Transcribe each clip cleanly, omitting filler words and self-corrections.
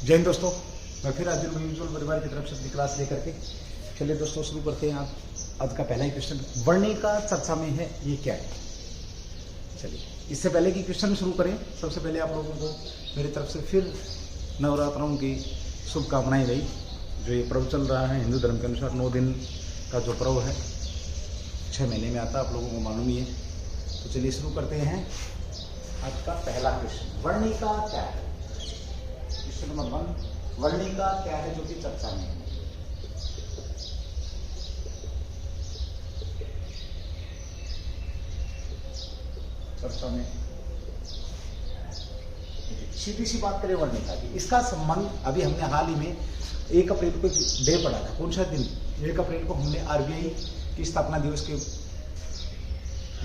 जय हिंद दोस्तों, मैं फिर आज यूजुअल परिवार की तरफ से अपनी क्लास लेकर के चलिए दोस्तों शुरू करते हैं। आज का पहला ही क्वेश्चन वर्णिका चर्चा में है, ये क्या है। चलिए इससे पहले कि क्वेश्चन शुरू करें, सबसे पहले आप लोगों को मेरी तरफ से फिर नवरात्रों की शुभकामनाएं भाई। जो ये पर्व चल रहा है हिंदू धर्म के अनुसार 9 दिन का जो पर्व है 6 महीने में आता है, आप लोगों को मालूम ही है। तो चलिए शुरू करते हैं आज का पहला क्वेश्चन। वर्णिका क्या है? क्वेश्चन नंबर 1, वर्णिका क्या है जो कि चर्चा में है। चर्चा में सीधी सी बात करें वर्णिका की, इसका संबंध अभी हमने हाल ही में 1 अप्रैल को डे पढ़ा था। कौन सा दिन? 1 अप्रैल को हमने आरबीआई की स्थापना दिवस के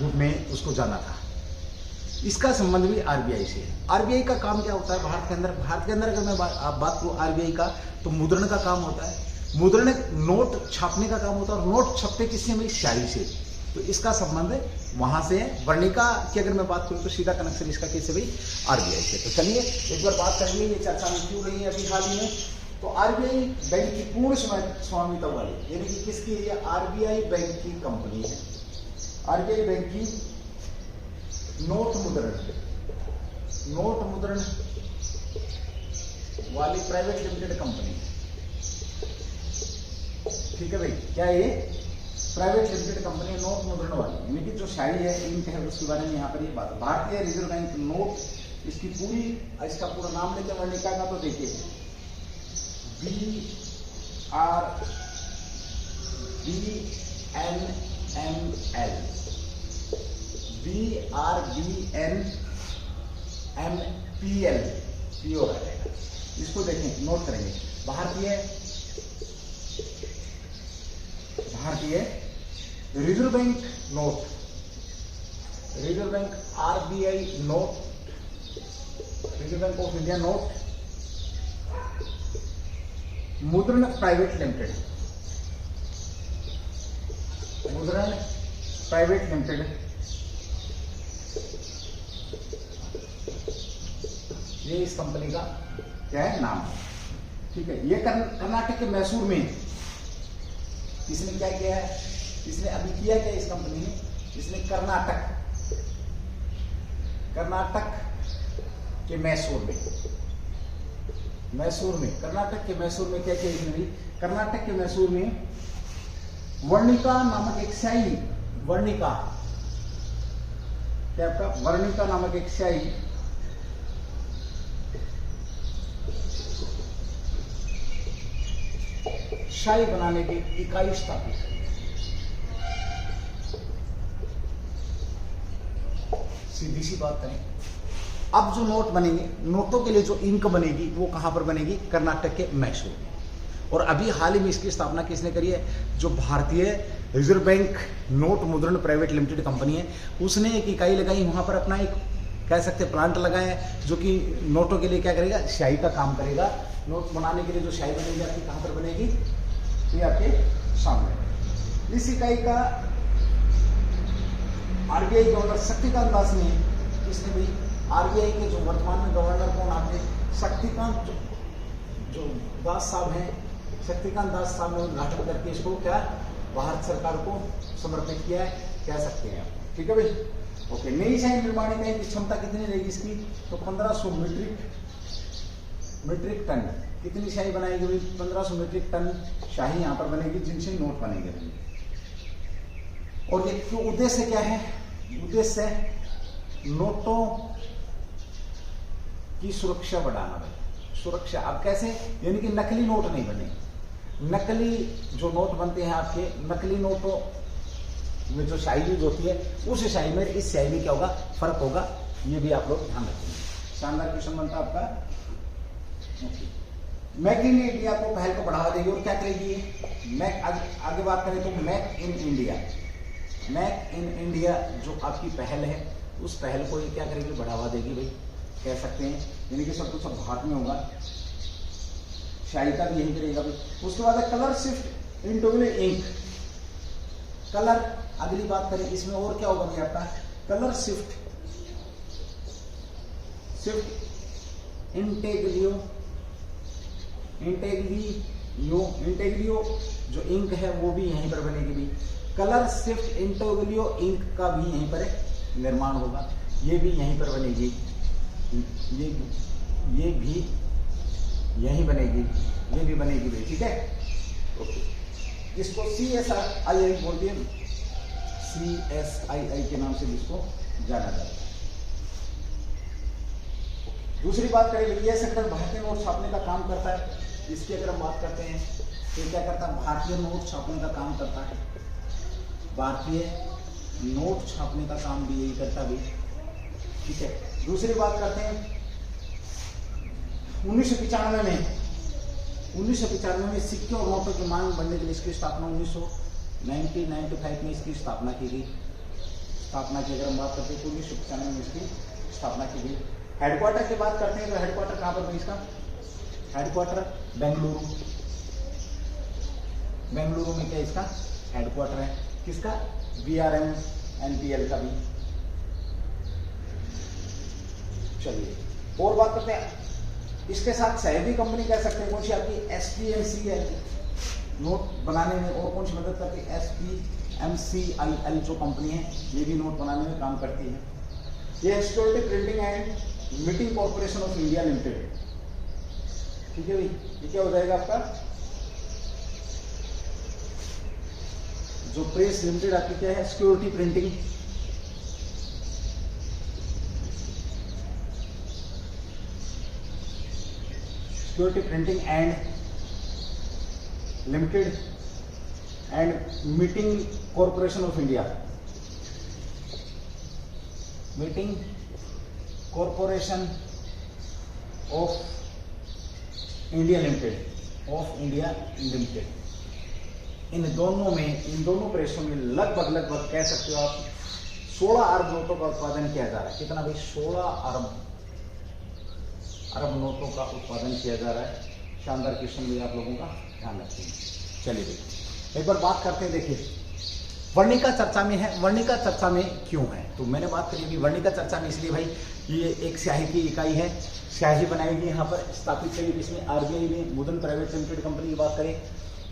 रूप में उसको जाना था। इसका संबंध भी आरबीआई से है। आरबीआई का काम क्या होता है भारत के अंदर अगर मैं बात करूं आरबीआई का, तो मुद्रण का काम होता है। मुद्रण नोट छापने का काम होता है और नोट छपते किससे? में स्याही से। तो इसका संबंध वहां से है। वर्णिका की अगर मैं बात करूं तो सीधा कनेक्शन इसका कैसे भाई? आरबीआई से। तो चलिए एक बार बात करेंगे ये चर्चा में क्यों रही है अभी हाल ही में। तो आरबीआई बैंक की पूर्ण स्वामित्व वाली, यानी कि किसकी है? आरबीआई बैंक की कंपनी है। आरबीआई बैंक की नोट मुद्रण वाली प्राइवेट लिमिटेड कंपनी। ठीक है भाई, क्या है ये? प्राइवेट लिमिटेड कंपनी, नोट मुद्रण वाली, यानी कि जो शाही है इंक है उसके बारे में यहाँ पर ये बात। भारतीय रिजर्व बैंक नोट, इसका पूरा नाम लेते हैं वर्णिका का, तो देखिए BRBNML पीओ रहेगा। इसको देखें, नोट करेंगे। भारतीय reserve bank note, reserve bank RBI note, reserve bank of India note, मुद्रण प्राइवेट लिमिटेड, मुद्रण प्राइवेट लिमिटेड, ये इस कंपनी का क्या है? नाम है। ठीक है, ये कर्नाटक के मैसूर में इसने क्या किया है? इसने अभी किया क्या इस कंपनी ने? इसने कर्नाटक के मैसूर में कर्नाटक के मैसूर में क्या किया इसने? कर्नाटक के मैसूर में वर्णिका नामक एक स्याही, वर्णिका क्या आपका? वर्णिका नामक एक स्याही शाही बनाने की इकाई स्थापित है। सीधी सी बात करें, अब जो नोट बनेंगे, नोटों के लिए जो इंक बनेगी वो कहां पर बनेगी? कर्नाटक के मैसूर में। और अभी हाल ही में इसकी स्थापना किसने करी है? जो भारतीय रिजर्व बैंक नोट मुद्रण प्राइवेट लिमिटेड कंपनी है, उसने एक इकाई लगाई वहां पर, अपना एक कह सकते प्लांट लगाया है, जो कि नोटों के लिए क्या करेगा? स्याही का काम करेगा। नोट बनाने के लिए जो स्याही बनेगी आपकी कहां पर बनेगी? ये आपके सामने। इस इकाई का आरबीआई गवर्नर शक्तिकांत दास ने, किसने भाई? आरबीआई के जो वर्तमान में गवर्नर कौन आते? शक्तिकांत जो दास साहब हैं, शक्तिकांत दास साहब ने उद्घाटन करके इसको क्या भारत सरकार को समर्पित किया है, कह सकते हैं आप। ठीक है भाई, ओके। नई शाही निर्माण इकाई की क्षमता कितनी रहेगी इसकी? तो 1500 मीट्रिक टन। कितनी शाही बनाएगी भाई? 1500 मीट्रिक टन शाही यहाँ पर बनेगी, जिनसे नोट बनेंगे। और ये उद्देश्य क्या है? उद्देश्य नोटों की सुरक्षा बढ़ाना भाई। सुरक्षा अब कैसे? यानी कि नकली नोट नहीं बने। नकली जो नोट बनते हैं आपके, नकली नोटों में जो शाही यूज होती है, उस शाही में इस शाही में क्या होगा? फर्क होगा। ये भी आप लोग ध्यान रखेंगे। शानदार क्वेश्चन बनता है आपका। मेक इन इंडिया को पहल को बढ़ावा देगी और क्या करेगी? आगे बात करें तो मेक इन इंडिया जो आपकी पहल है, उस पहल को ये क्या करेगी? बढ़ावा देगी भाई, कह सकते हैं। यानी कि सब कुछ अब भारत में होगा, शाही का भी यही करेगा भाई। उसके बाद colour shift into ink, colour. अगली बात करें इसमें और क्या होगा भाई आपका? कलर शिफ्ट इंटेग्रियो इंटेग्लियो जो इंक है वो भी यहीं पर बनेगी भी। कलर शिफ्ट इंटेग्लियो इंक का भी यहीं पर निर्माण होगा, ये भी यहीं पर बनेगी, ये भी यहीं बनेगी, ये भी बनेगी भाई, ठीक है। ओके, इसको CSII बोलते हैं, CSII के नाम से इसको जाना जाता है। दूसरी बात करें, ये सेक्टर भारतीय नोट छापने का काम करता है। इसकी अगर हम बात करते हैं तो क्या करता है, भारतीय नोट छापने का काम करता है, भारतीय नोट छापने का काम भी यही करता भी, ठीक है। दूसरी बात करते हैं 1995 में सिक्के और नोटों की मांग बढ़ने के लिए इसकी स्थापना 1995 में इसकी स्थापना की गई। अगर हम बात करते हैं तो 1995 में इसकी स्थापना की गई। हेडक्वार्टर की बात करते हैं तो हेडक्वार्टर कहां पर है इसका, हेडक्वार्टर बेंगलुरु में क्या इसका हेडक्वार्टर है, किसका, VRMNPL का भी। चलिए और बात करते हैं, इसके साथ सहयोगी कंपनी कह सकते हैं कौन सी, आपकी SPMCL नोट बनाने में, और कौन सी मदद करती है, SPMCIL जो कंपनी है ये भी नोट बनाने में काम करती है। ये security printing and minting corporation of India limited, ठीक है भाई। ये क्या हो जाएगा आपका, जो प्रेस लिमिटेड आपकी क्या है, security printing and limited and minting corporation of India, minting corporation of India limited, इन दोनों प्रेसों में लगभग कह सकते हो आप 16 अरब नोटों का उत्पादन किया जा रहा है। कितना भाई, 16 अरब नोटों का उत्पादन किया जा रहा है। शानदार क्वेश्चन भी आप लोगों का ध्यान रखेंगे। चलिए भाई एक बार बात करते हैं, देखिए वर्णिका चर्चा में है, वर्णिका चर्चा में क्यों है, तो मैंने बात करी कि वर्णिका चर्चा में इसलिए भाई ये एक स्याही की इकाई है, स्याही बनाएगी यहाँ पर स्थापित करी। इसमें RBI में मुदन प्राइवेट लिमिटेड कंपनी की बात करें,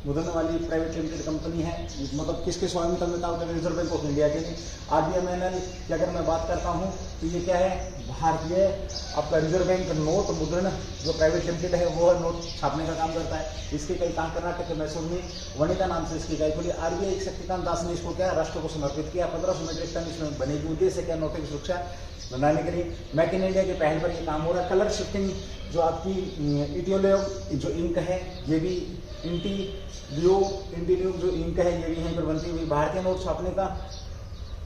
मुदन वाली प्राइवेट लिमिटेड कंपनी है, मतलब किसके स्वामित्व में काम कर, रिजर्व बैंक ऑफ इंडिया के लिए। RBMNL की अगर मैं बात करता हूँ तो ये क्या है, भारतीय आपका रिजर्व बैंक नोट मुद्रण जो प्राइवेट लिमिटेड है वो नोट छापने का काम करता है। इसके कई काम कर्नाटक के मैसूर में वर्णिका नाम से इसकी इकाई खुली। RBI शक्तिकांत दास ने इसको क्या राष्ट्र को समर्पित किया। 1500 मीट्रिक टन इसमें बनेगी। उद्देश्य क्या, नोटों की सुरक्षा बनाने के लिए मेक इन इंडिया के पहल पर ये काम हो रहा है। कलर शिफ्टिंग जो आपकी इटियोलियो जो इंक है ये भी इंटीलियो जो इंक है ये भी यहीं पर बनती हुई। भारतीय नोट छापने का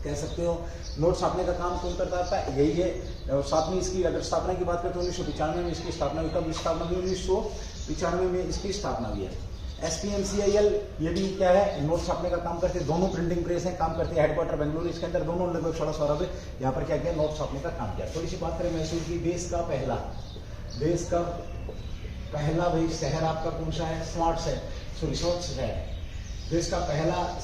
कह सकते हो, नोट छापने का काम कौन करता है, यही है। और साथ में इसकी अगर स्थापना की बात करें तो 1995 में इसकी स्थापना हुई। कब स्थापना हुई, 1995 में इसकी स्थापना हुई है। SPMCIL ये भी क्या है, नोट छापने का काम करते हैं। दोनों प्रिंटिंग प्रेस है, काम करते हैं, हेडक्वार्टर बेंगलुरु, इसके अंदर दोनों लगभग 16 अरब यहाँ पर क्या किया, नोट छापने का काम किया। थोड़ी सी बात करें मैसूर की, देश का पहला भाई शहर आपका कौन सा है, स्वच्छ शहर। देश का पहला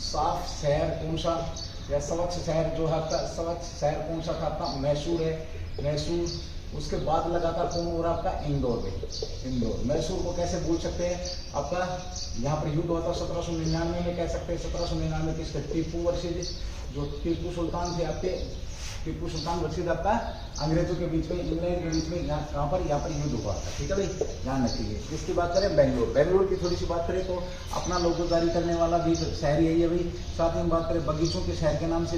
साफ शहर कौन सा, या स्वच्छ शहर जो है आपका, स्वच्छ शहर कौन सा था आपका, मैसूर है, मैसूर। उसके बाद लगातार कौन हो रहा आपका, इंदौर में। इंदौर, मैसूर को कैसे भूल सकते हैं, आपका यहाँ पर युद्ध हुआ था 1799 में, कह सकते हैं 1799 किसके, टीपू वर्षिद, जो टीपू सुल्तान थे आपके, टीपू सुल्तान वर्षिद आपका अंग्रेजों के बीच में, इंग्लैंड के बीच में यहाँ पर युद्ध हुआ था। ठीक है भाई, ध्यान रखिए। इसकी बात करें बेंगलोर की थोड़ी सी बात करें तो अपना लोगो जारी करने वाला भी शहर यही है भाई। साथ में बात करें बगीचों के शहर के नाम से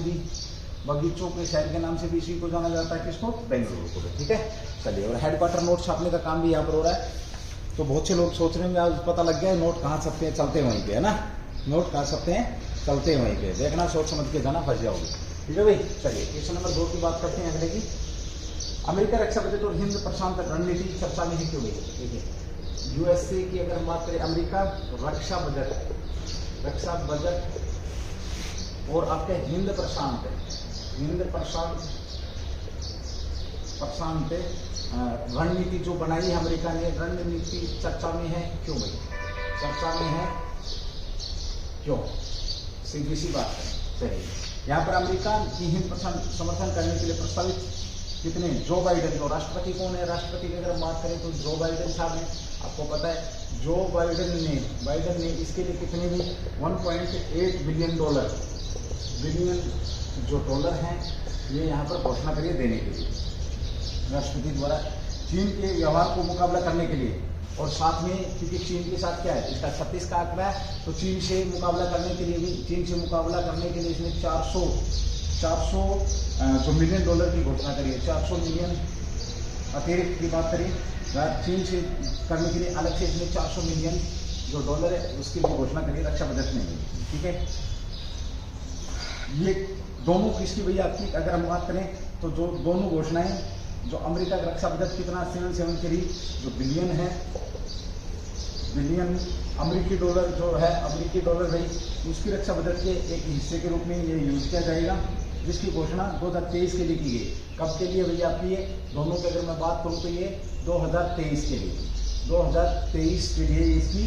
भी, इसी को जाना जाता है, किसको, बेंगलुरु को। ठीक है, चलिए। और हेडक्वार्टर नोट छापने का काम भी यहाँ पर हो रहा है। तो बहुत से लोग सोच रहे हैं, आज पता लग गया नोट कहाँ छपते हैं, चलते वहीं पे, है ना। नोट कहाँ छपते हैं, चलते वहीं पे। देखना, सोच समझ के जाना, फंस जाओगे। ठीक है भाई, चलिए क्वेश्चन नंबर 2 की बात करते हैं अगले की। अमेरिका रक्षा बजट और हिंद प्रशांत रणनीति चर्चा में ही क्यों गई। देखिए, USA की अगर हम बात करें, अमेरिका रक्षा बजट और आपके हिंद प्रशांत रणनीति जो बनाई है अमेरिका ने, रणनीति चर्चा में है क्यों भाई, चर्चा में है क्यों, सीधी सी बात है। चलिए, यहाँ पर अमेरिका की हिंद समर्थन करने के लिए प्रस्तावित कितने, जो बाइडेन, जो राष्ट्रपति कौन है, राष्ट्रपति की अगर हम बात करें तो जो बाइडेन साहब ने, आपको पता है जो बाइडेन ने इसके लिए कितने भी 1.8 बिलियन जो डॉलर हैं ये यहाँ पर घोषणा करिए देने के लिए राष्ट्रपति द्वारा चीन के व्यवहार को मुकाबला करने के लिए। और साथ में क्योंकि चीन के साथ क्या है, इसका 36 का आंकड़ा है, तो चीन से मुकाबला करने के लिए इसने 400 जो मिलियन डॉलर की घोषणा करी है, 400 मिलियन अतिरिक्त की बात करें चीन से करने के लिए अलग से इसने 400 मिलियन जो डॉलर है उसकी भी घोषणा करी रक्षा बजट में। ठीक है, ये दोनों किसकी भैया आपकी अगर हम बात करें तो जो दोनों घोषणाएं, जो अमेरिका का रक्षा बजट कितना 773 जो बिलियन है, बिलियन अमेरिकी डॉलर जो है, अमेरिकी डॉलर भाई उसकी रक्षा बजट के एक हिस्से के रूप में ये यूज किया जाएगा, जिसकी घोषणा 2023 के लिए की गई। कब के लिए भैया आपकी ये दोनों की अगर मैं बात करूं तो ये 2023 के लिए, 2023 के लिए इसकी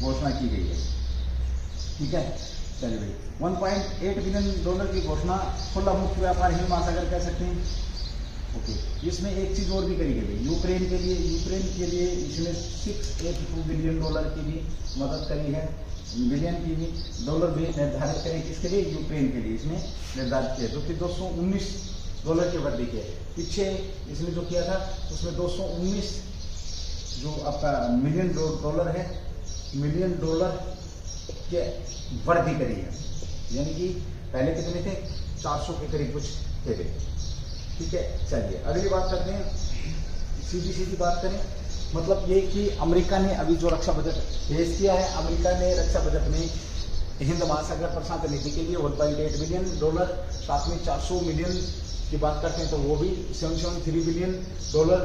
घोषणा की गई है। ठीक है, चलिए भाई 1.8 बिलियन डॉलर की घोषणा खुला मुक्त व्यापार हिंद महासागर कह सकते हैं। ओके, इसमें एक चीज और भी करी गई भाई यूक्रेन के लिए इसने 682 बिलियन डॉलर की भी मदद करी है, बिलियन की भी डॉलर भी निर्धारित करें किसके लिए, यूक्रेन के लिए इसने निर्धारित किया, जो कि 219 डॉलर के वृद्धि के पीछे इसने जो किया था उसमें 219 जो आपका मिलियन डॉलर है, मिलियन डॉलर के वृद्धि करी है, यानी कि पहले कितने थे 400 के करीब कुछ थे। ठीक है, चलिए अगली बात करते हैं, सीधी बात करें, मतलब ये कि अमेरिका ने अभी जो रक्षा बजट पेश किया है, अमेरिका ने रक्षा बजट में हिंद महासागर पर शांति नीति के लिए 1.8 बिलियन डॉलर, साथ में 400 मिलियन की बात करते हैं तो वो भी 773 बिलियन डॉलर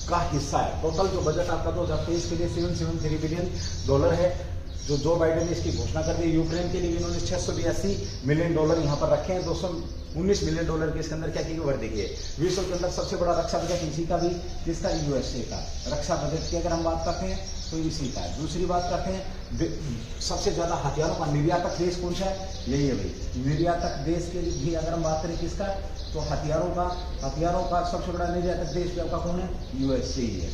का हिस्सा है। टोटल जो बजट आपका 2023 के लिए 773 बिलियन डॉलर है, जो बाइडेन ने इसकी घोषणा कर दी। यूक्रेन के लिए भी इन्होंने 682 मिलियन डॉलर यहाँ पर रखे हैं, 219 मिलियन डॉलर के इसके अंदर क्या की वृद्धि की है। विश्व के अंदर सबसे बड़ा रक्षा बजट इसी का भी, जिसका यूएसए का रक्षा बजट की अगर हम बात करते हैं तो इसी का है। दूसरी बात करते हैं सबसे ज्यादा हथियारों का निर्यातक देश कौन सा है, यही है भाई। निर्यातक देश के भी अगर हम बात करें किसका, तो हथियारों का सबसे बड़ा निर्यातक देश आपका कौन है, यूएसए ही है।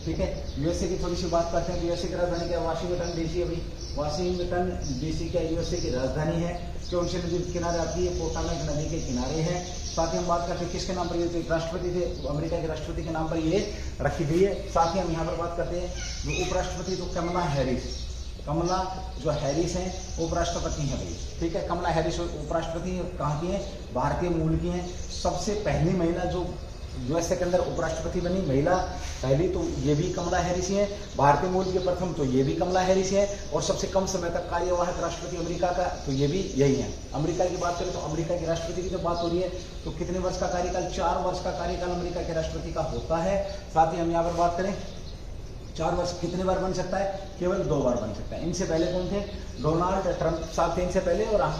ठीक है, यूएसए की थोड़ी सी बात करते हैं। यूएसए की राजधानी क्या, वाशिंगटन डीसी है भाई, वाशिंगटन डीसी क्या यूएसए की राजधानी है, क्योंकि नदी के किनारे आती है, पोटामेक नदी के किनारे है। साथ ही हम बात करते हैं किसके नाम पर ये राष्ट्रपति थे, अमेरिका के राष्ट्रपति के नाम पर ये रखी गई है। साथ ही हम यहाँ पर बात करते हैं जो उपराष्ट्रपति, तो कमला जो हैरिस हैं उपराष्ट्रपति हैं भाई। ठीक है, कमला हैरिस उपराष्ट्रपति कहाँ की है, भारतीय मूल की हैं। सबसे पहली महिला जो यूएसए के अंदर उपराष्ट्रपति बनी महिला पहली, तो ये भी कमला हैरिस है। भारतीय मूल के प्रथम तो ये भी कमला हैरिस है। और सबसे कम समय तक कार्यवाहक राष्ट्रपति अमेरिका का, तो ये भी यही है। अमेरिका की बात करें तो अमेरिका के राष्ट्रपति की जब बात हो रही है तो कितने वर्ष का कार्यकाल, 4 वर्ष का कार्यकाल अमेरिका के राष्ट्रपति का होता है। साथ ही हम यहाँ पर बात करें 4 वर्ष कितने बार बन सकता है, केवल 2 बार बन सकता है। इनसे पहले कौन थे, डोनाल्ड ट्रंप साहब थे इनसे पहले। और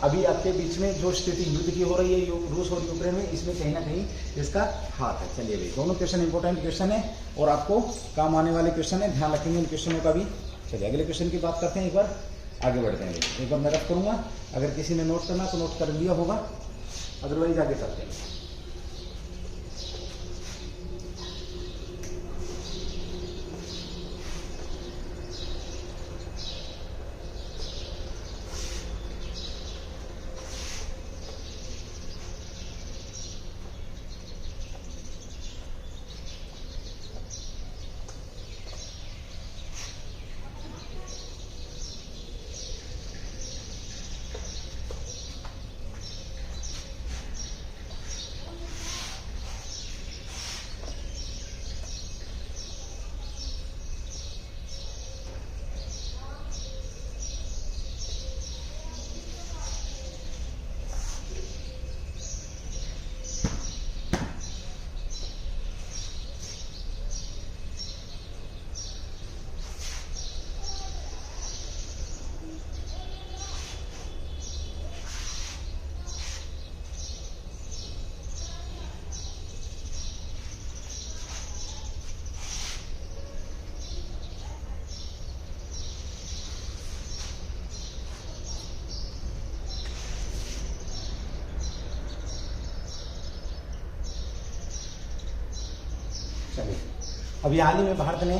अभी आपके बीच में जो स्थिति युद्ध की हो रही है रूस और यूक्रेन में, इसमें कहीं ना कहीं इसका हाथ है। चलिए भाई, दोनों क्वेश्चन इंपॉर्टेंट क्वेश्चन है और आपको काम आने वाले क्वेश्चन है, ध्यान रखेंगे इन क्वेश्चनों का भी। चलिए अगले क्वेश्चन की बात करते हैं, एक बार आगे बढ़ते हैं। एक बार मैं रख करूंगा, अगर किसी ने नोट करना तो नोट कर लिया होगा, अदरवाइज आगे चलते हैं। चलिए, अभी हाल ही में भारत ने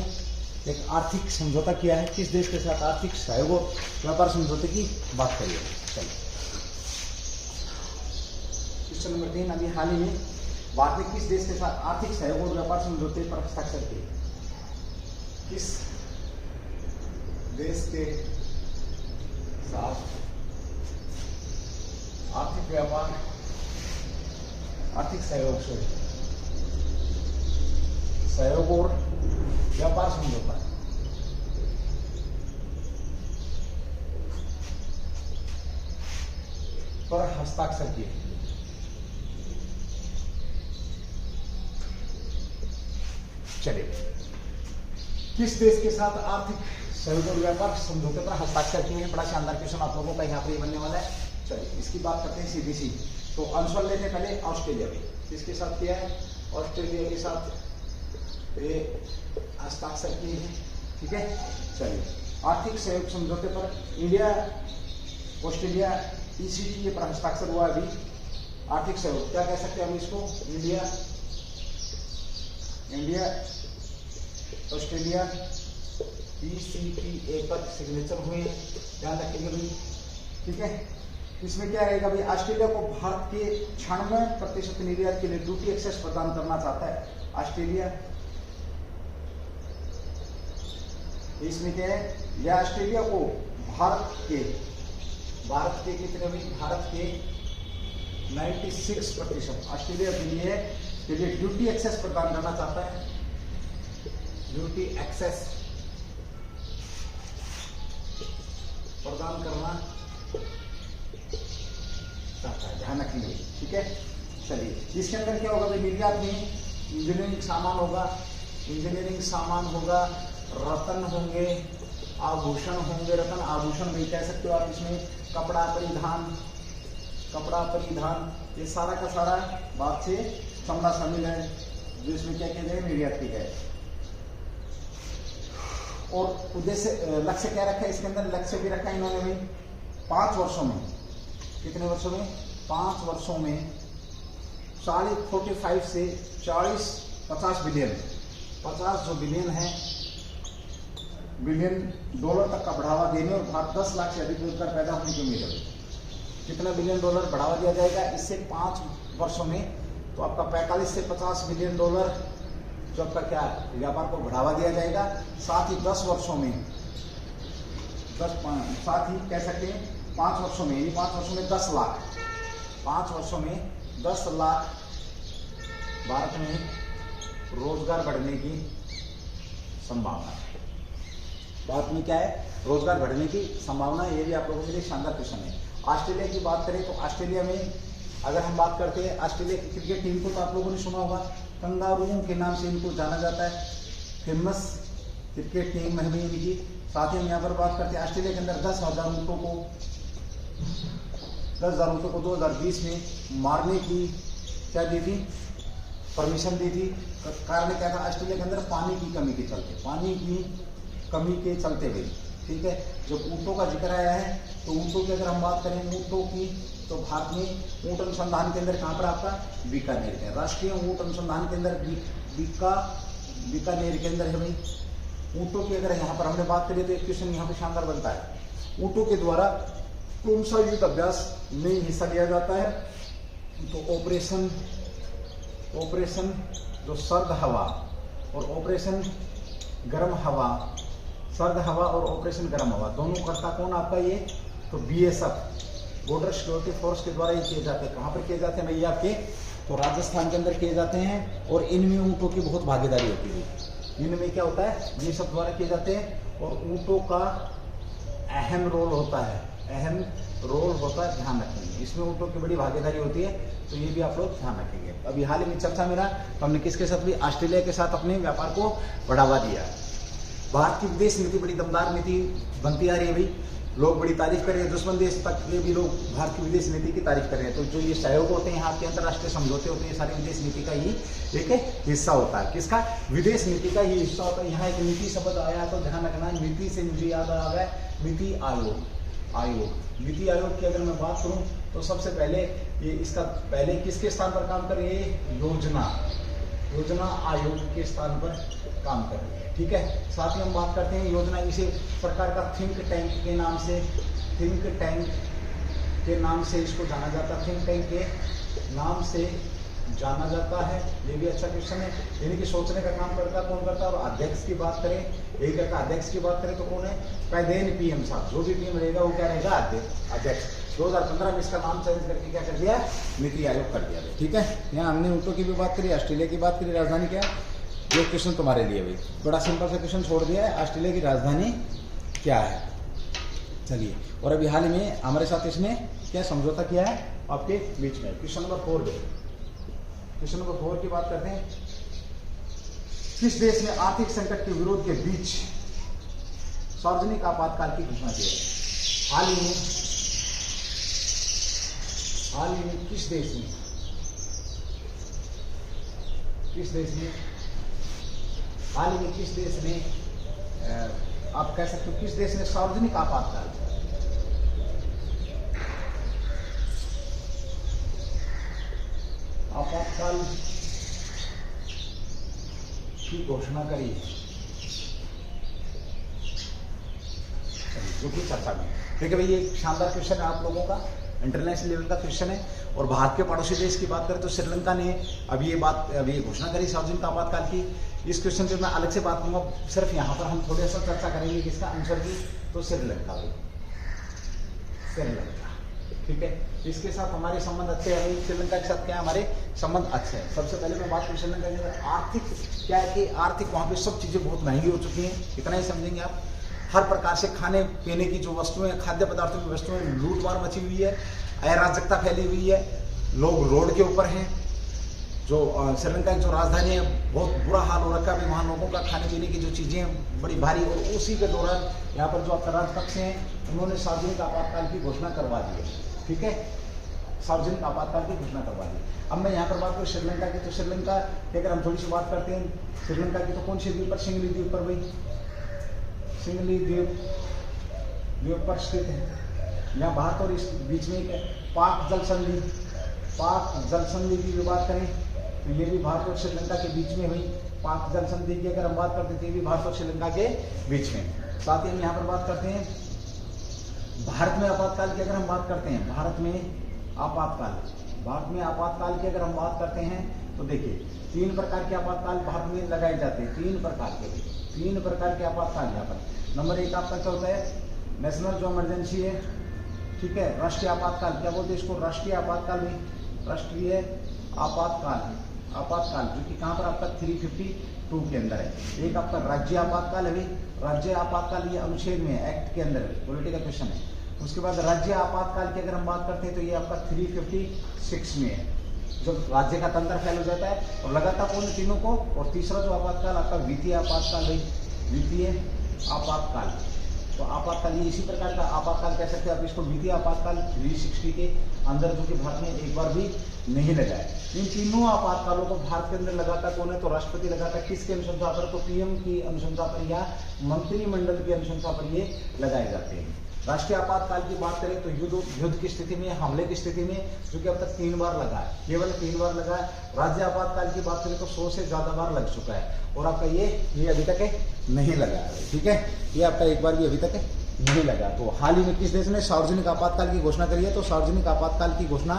एक आर्थिक समझौता किया है। किस देश के साथ आर्थिक सहयोग और व्यापार समझौते की बात करिए। चलिए, क्वेश्चन नंबर 3, अभी हाल ही में भारत ने किस देश के साथ आर्थिक सहयोग और व्यापार समझौते पर हस्ताक्षर किए? किस देश के साथ आर्थिक व्यापार आर्थिक सहयोग और व्यापार समझौता पर हस्ताक्षर किए? चलिए, किस देश के साथ आर्थिक सहयोग और व्यापार समझौते पर हस्ताक्षर किए हैं? बड़ा शानदार क्वेश्चन आप लोगों का यहाँ पर बनने वाला है। चलिए, इसकी बात करते हैं सीधी सी। तो आंसर लेते पहले ऑस्ट्रेलिया में। किसके साथ किया है? ऑस्ट्रेलिया के साथ ये हस्ताक्षर किए हैं। ठीक है, चलिए, आर्थिक सहयोग समझौते पर इंडिया ऑस्ट्रेलिया ECTA पर हस्ताक्षर हुआ। अभी आर्थिक सहयोग क्या कह सकते हैं हम इसको? इंडिया ऑस्ट्रेलिया ECTA पर सिग्नेचर हुए हैं, ध्यान रखेंगे भाई। ठीक है, इसमें क्या रहेगा भाई? ऑस्ट्रेलिया को भारत के 96% निर्यात के लिए ड्यूटी एक्सेस प्रदान करना चाहता है ऑस्ट्रेलिया। इसमें क्या है? यह ऑस्ट्रेलिया को भारत के कितने भी? भारत के 96% ऑस्ट्रेलिया के लिए ड्यूटी एक्सेस प्रदान करना चाहता है। ड्यूटी एक्सेस प्रदान करना चाहता है, ध्यान रखेंगे। ठीक है, चलिए, इसके अंदर क्या होगा भाई? निर्यात में इंजीनियरिंग सामान होगा, रत्न होंगे, आभूषण होंगे। रत्न आभूषण भी कह सकते हो आप। इसमें कपड़ा परिधान ये सारा का सारा बात से चमड़ा शामिल है, जो इसमें क्या किया जाएगा? निर्यात की जाए। और उद्देश्य लक्ष्य क्या रखा है इसके अंदर? लक्ष्य भी रखा है इन्होंने भाई 5 वर्षों में। कितने वर्षों में? 5 वर्षों में 45 से 50 बिलियन, 50 जो बिलियन है, $बिलियन तक का बढ़ावा देने और भारत 10 लाख से अधिक रोजगार पैदा होने की उम्मीद है। कितना $बिलियन बढ़ावा दिया जाएगा इससे 5 वर्षों में? तो आपका 45 से 50 $बिलियन जो आपका क्या व्यापार को बढ़ावा दिया जाएगा। साथ ही 10 वर्षों में साथ ही कह सकते हैं 5 वर्षों में, 5 वर्षों में 10 लाख, 5 वर्षों में 10 लाख भारत में रोजगार बढ़ने की संभावना है। भारत में क्या है? रोजगार बढ़ने की संभावना। ये भी आप लोगों के लिए शानदार क्वेश्चन है। ऑस्ट्रेलिया की बात करें तो ऑस्ट्रेलिया में अगर हम बात करते हैं ऑस्ट्रेलिया की क्रिकेट टीम को, तो आप लोगों ने सुना होगा, कंगारूओं के नाम से इनको जाना जाता है। फेमस क्रिकेट टीम है इनकी। साथ ही हम यहाँ पर बात करते हैं ऑस्ट्रेलिया के अंदर 10,000 ऊँटों को 2020 में मारने की क्या दी थी? परमिशन दी थी। कारण क्या था? ऑस्ट्रेलिया के अंदर पानी की कमी के चलते हुए। ठीक है, जब ऊँटों का जिक्र आया है तो ऊँटों की अगर हम बात करें ऊँटों की, तो भारत में ऊँट अनुसंधान केंद्र कहाँ पर? आपका बीकानेर है। राष्ट्रीय ऊँट अनुसंधान केंद्र बीकानेर के अंदर है भाई। ऊँटों की अगर यहाँ पर हमने बात करी तो एक क्वेश्चन यहाँ पे शानदार बनता है, ऊँटों के द्वारा कौन सा युद्ध अभ्यास में हिस्सा लिया जाता है? तो ऑपरेशन जो सर्द हवा और ऑपरेशन गर्म हवा, सर्द हवा और ऑपरेशन गर्म हवा दोनों करता कौन आपका? ये तो BSF बॉर्डर सिक्योरिटी फोर्स के द्वारा ये किए जाते हैं। कहाँ पर किए जाते हैं भैया? आपके तो राजस्थान के अंदर किए जाते हैं। और इनमें ऊँटों की बहुत भागीदारी होती है। इनमें क्या होता है? BSF द्वारा किए जाते हैं और ऊँटों का अहम रोल होता है, ध्यान रखेंगे। इसमें ऊँटों की बड़ी भागीदारी होती है, तो ये भी आप लोग ध्यान रखेंगे। अभी हाल ही में चर्चा मेरा तो हमने किसके साथ भी? ऑस्ट्रेलिया के साथ अपने व्यापार को बढ़ावा दिया। भारत की विदेश नीति बड़ी दमदार नीति बनती आ रही है भाई। लोग बड़ी तारीफ कर रहे हैं, दुश्मन देश तक के भी लोग भारत की विदेश नीति की तारीफ कर रहे हैं। तो जो ये सहयोग होते हैं, यहाँ के अंतर्राष्ट्रीय समझौते होते हैं, ये सारी विदेश नीति का ही एक हिस्सा होता है। किसका? विदेश नीति का ही हिस्सा होता है। यहाँ एक नीति शब्द आया तो ध्यान रखना, नीति से मुझे याद आ गया नीति आयोग। नीति आयोग की अगर मैं बात करूं तो सबसे पहले ये इसका पहले किसके स्थान पर काम कर रही है? योजना आयोग के स्थान पर काम कर रही है। ठीक है, साथ ही हम बात करते हैं योजना इसे प्रकार का थिंक टैंक के नाम से, थिंक टैंक के नाम से इसको जाना जाता है, थिंक टैंक के नाम से जाना जाता है। ये भी अच्छा क्वेश्चन है, यानी कि सोचने का काम करता कौन करता है। और अध्यक्ष की बात करें, यही करता अध्यक्ष की बात करें तो कौन है, कैदेन पीएम साहब। जो भी पीएम रहेगा वो क्या रहेगा, अध्यक्ष। 2015 में इसका नाम चेंज करके क्या कर दिया, नीति आयोग कर दिया। ठीक है, यहाँ हमने ऊँटों की भी बात करी, ऑस्ट्रेलिया की बात करी, राजधानी क्या है। ये क्वेश्चन तुम्हारे लिए भाई बड़ा सिंपल सा क्वेश्चन छोड़ दिया है, ऑस्ट्रेलिया की राजधानी क्या है। चलिए, और अभी हाल ही में हमारे साथ इसमें क्या समझौता किया है आपके बीच में। क्वेश्चन नंबर 4 में, क्वेश्चन नंबर 4 की बात करते हैं। किस देश ने आर्थिक संकट के विरोध के बीच सार्वजनिक आपातकाल की घोषणा की है। हाल ही में किस देश ने हाल ही में किस देश ने आप कह सकते हो किस देश ने सार्वजनिक आपातकाल की घोषणा करी, जो कि चर्चा में। ठीक है भाई, ये शानदार क्वेश्चन है आप लोगों का, इंटरनेशनल लेवल का क्वेश्चन है। और भारत के पड़ोसी देश की बात करें तो श्रीलंका ने अभी ये घोषणा करी सार्वजनिक आपातकाल की। इस क्वेश्चन पे मैं अलग से बात करूंगा, सिर्फ यहाँ पर हम थोड़ा सा चर्चा करेंगे किसका आंसर की, तो श्रीलंका। ठीक है, इसके साथ हमारे संबंध अच्छे हैं। श्रीलंका के साथ क्या हमारे संबंध अच्छे हैं। सबसे पहले मैं बात करूँ श्रीलंका के अंदर आर्थिक क्या है कि आर्थिक वहाँ पे सब चीजें बहुत महंगी हो चुकी हैं, इतना ही समझेंगे आप। हर प्रकार से खाने पीने की जो वस्तुएं, खाद्य पदार्थों की वस्तुएं, लूटमार मची हुई है, अराजकता फैली हुई है, लोग रोड के ऊपर हैं। जो श्रीलंका की जो राजधानी है बहुत बुरा हाल हो रखा है, वहाँ लोगों का खाने पीने की जो चीजें बड़ी भारी। और उसी के दौरान यहाँ पर जो आपका राजपक्ष हैं उन्होंने सार्वजनिक आपातकाल की घोषणा करवा दी है। ठीक है, सार्वजनिक आपातकाल की घोषणा करवा दी। अब मैं यहाँ पर बात करूँ श्रीलंका की, तो श्रीलंका की अगर हम थोड़ी सी बात करते हैं श्रीलंका की, तो कौन सी द्वीप पर, सिंगली द्वीप पर भाई, सिंगली द्वीप पर स्थित है। यहाँ भारत और इस बीच में पाक जल संधि की बात करें तो ये भी भारत और श्रीलंका के बीच में हुई। पाक जल संधि की अगर हम बात करते हैं तो ये भी भारत और श्रीलंका के बीच में। साथ ही हम यहाँ पर बात करते हैं भारत में आपातकाल की अगर हम बात करते हैं, भारत में आपातकाल की अगर हम बात करते हैं तो देखिए 3 प्रकार के आपातकाल भारत में लगाए जाते हैं। 3 प्रकार के आपातकाल यहाँ पर। नंबर 1 आपका क्या होता है, नेशनल जो इमरजेंसी है। ठीक है, राष्ट्रीय आपातकाल, क्या बोलते हैं इसको, राष्ट्रीय आपातकाल में, राष्ट्रीय आपातकाल जो कि कहाँ पर आपका 352 के अंदर है। एक आपका राज्य आपातकाल है, राज्य आपातकाल ये अनुच्छेद में है, एक्ट के अंदर पॉलिटिकल क्वेश्चन है। उसके बाद राज्य आपातकाल की अगर हम बात करते हैं तो ये आपका 356 में है, जब राज्य का तंत्र फैल हो जाता है और लगातार कौन तीनों को। और तीसरा जो आपातकाल आपका वित्तीय आपातकाल है, वित्तीय आपातकाल। तो आपातकाल ये इसी प्रकार का आपातकाल कह सकते हैं आप इसको, वित्तीय आपातकाल 360 के अंदर, जो कि भारत में एक बार भी नहीं लगा है। इन तीनों आपातकालों को भारत के अंदर लगाता कौन है, तो राष्ट्रपति लगाता। किसके अनुशंसा पर, तो पीएम की अनुशंसा पर या मंत्रिमंडल की अनुशंसा पर ये लगाए जाते हैं। राष्ट्रीय आपातकाल की बात करें तो युद्ध की स्थिति में, हमले की स्थिति में, जो कि अब तक 3 बार लगा है, केवल 3 बार लगा है। राज्य आपातकाल की बात करें तो 100 से ज्यादा बार लग चुका है। और आपका ये अभी तक नहीं लगा है। ठीक है, ये आपका एक बार भी अभी तक नहीं लगा। तो हाल ही में किस देश ने सार्वजनिक आपातकाल की घोषणा करी है, तो सार्वजनिक आपातकाल की घोषणा